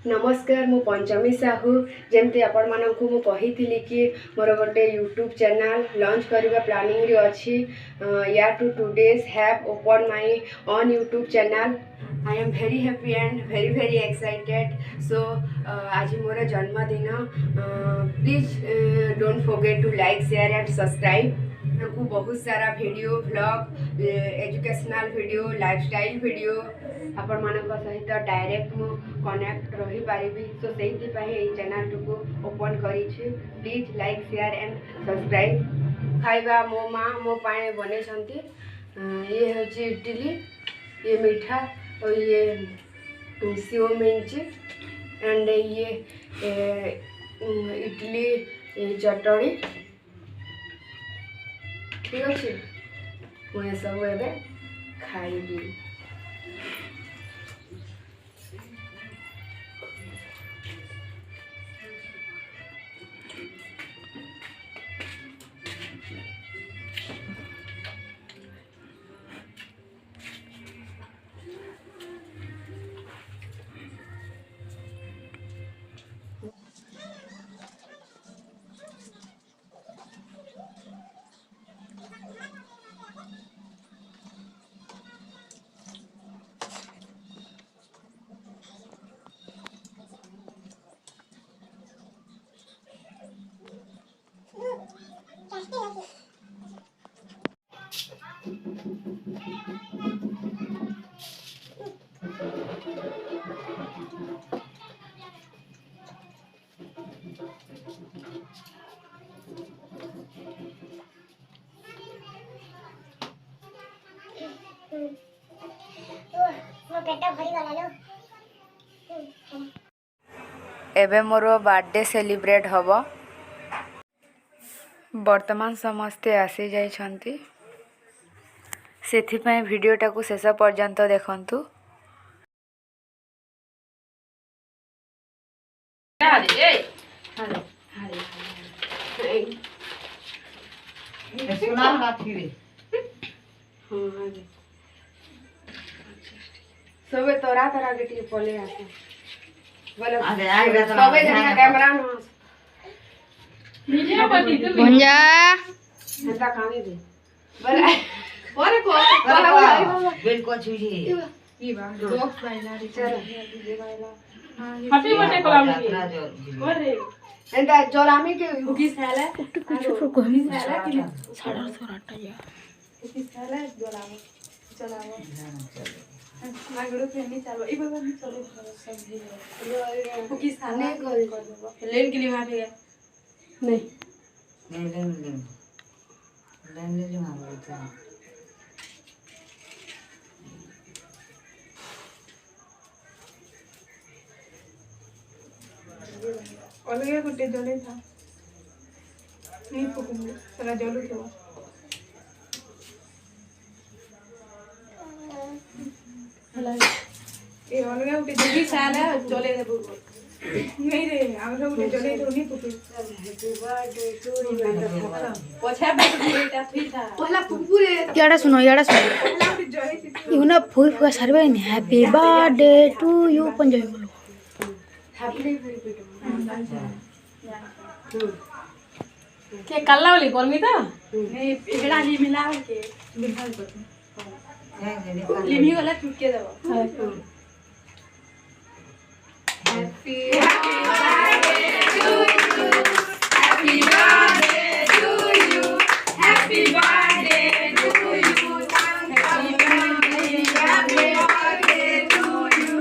नमस्कार मु पंचमी साहू जमती आपण मानकु मु कहिथिली कि मोर गोटे यूट्यूब चैनल लॉन्च करबा प्लानिंग रे अछि या two days have open my own YouTube channel I am very happy and very excited so आज मोर जन्मदिन please don't forget to like share and subscribe को बहुत सारा video blog educational video lifestyle video आपण मानक सहित डायरेक्ट मु कनेक्ट रही पारिबी सो सेहि पई ए चैनल को ओपन करी छी please like share and subscribe खाइबा मो माँ मो पाए बने छंती ये है इडली ये मीठा और ये सेव मिंच एंड ये इडली चटनी ठीक अच्छे मुझे सब एवं खाइबी एबे मोर बर्थडे सेलिब्रेट हब वर्तमान समस्ते आसी जाइछंती सेथिपाई वीडियोटा को शेष पर्यंत देखंतु सबे तोरा तोरा के पले आसे बोलो सबे जना कैमरा न भंजा ऐसा खाने दे बोले को बिल्कुल छुजी ई बा बॉक्स बाइला रे चल हैप्पी बर्थडे कोलामी करे एंदा जोरामी के कुकीज खाला कुछ कोहमी खाला कि 8:30 या कुकीज खाला जोरामी चलाओ मागड़ो फेमी चलो ई बाबा चलो सब्जी कुकीज खाने कर देबो लेन के लिए वहां पे नहीं लेन वहां पे अलगे गुटे जले था नहीं फुकुंगे सारा जलू थे ए अलगे गुटे जली साला जले दे नहीं रे हमरा गुटे जले तो नहीं फुके हैप्पी बर्थडे टू यू पछा बेटा थी था पहला पुपुरे याडा सुनो पहला गुटे जले थी इहुना फुई फुआ सरबे नि हैप्पी बर्थडे टू यू पंजय बोलो हैप्पी बर्थडे के कल्ला वाली कोलमी था नहीं एड़ा ली मिला के मिला को लिमी वाला टूट के दबो happy birthday to you happy birthday to you happy birthday to you happy birthday to you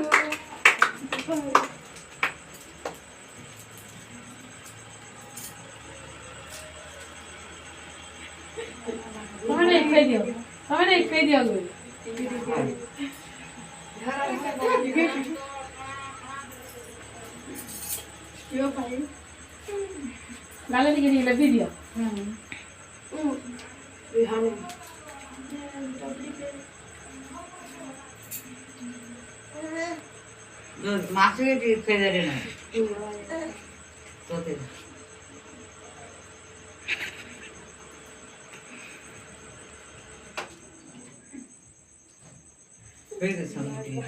हमें एक पे दिया कोई यो भाई गाले के लिए लगी दिया मासु के फेदरे ना तो ते फेदरे समझी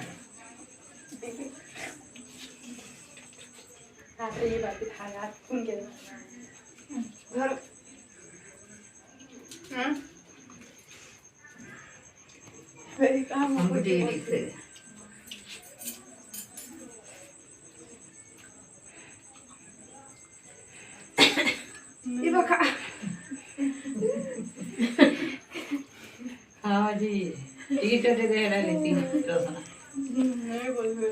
हाथ ये बात खा हाथ खून के घर हां वेरी काम हमको ये लिख दे ये बखा हाँ जी ये चटे दे रहा लेती रोसना नहीं बोल रहे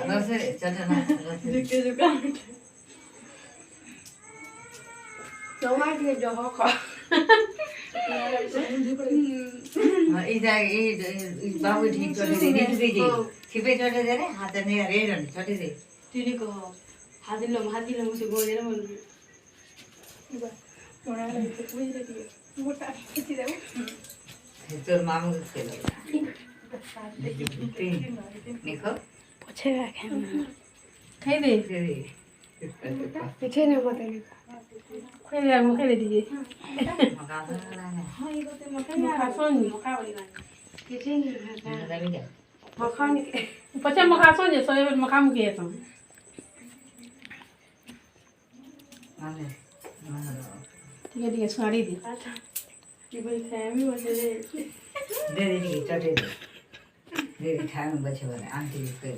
रस चटे ना रस के जो काम टमाटर के जो हो खा इधर बाबू ठीक चटे दे नीचे दीजिए छिपे चटे दे रहे हाथ नहीं रे रन चटे दे तिनी को हाथ दिलो मुझे गोले ना बोल मोड़ा लेते कोई रे दिए मोटा किसी दे तोर मामू के लगा निको पछे राखे खाई दे पीछे नहीं मत नहीं खाई दे मुझे दे दिए मका लगा मुखा सोन मुखा वाली ना पीछे नहीं है लगा मखान के पचा मुखा सोन जे सोए मुखा मुके तो माने ठीक है सुनारी दे कि भाई फैमिली वैसे दे दे चटे दे खाए में बचे वाले आंटी के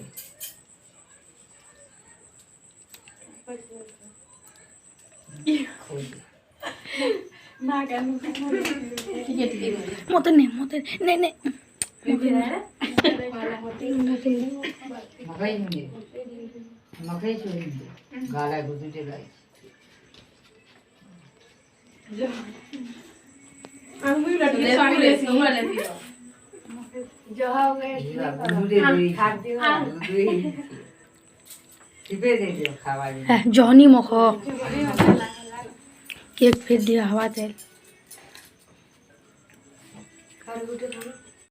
खोल ना कर ठीक है मते नहीं मकई मुझे मकई चोरी गाला गुदुटे गाय अंगुली लटके साड़ी ले सोमरा लेती हो जो हो गए गुदुटे दुई खा दियो दुई छिपे दे दियो खावा दे जहनी मख केक फिर दिया हवा तेल खरबूजे खाना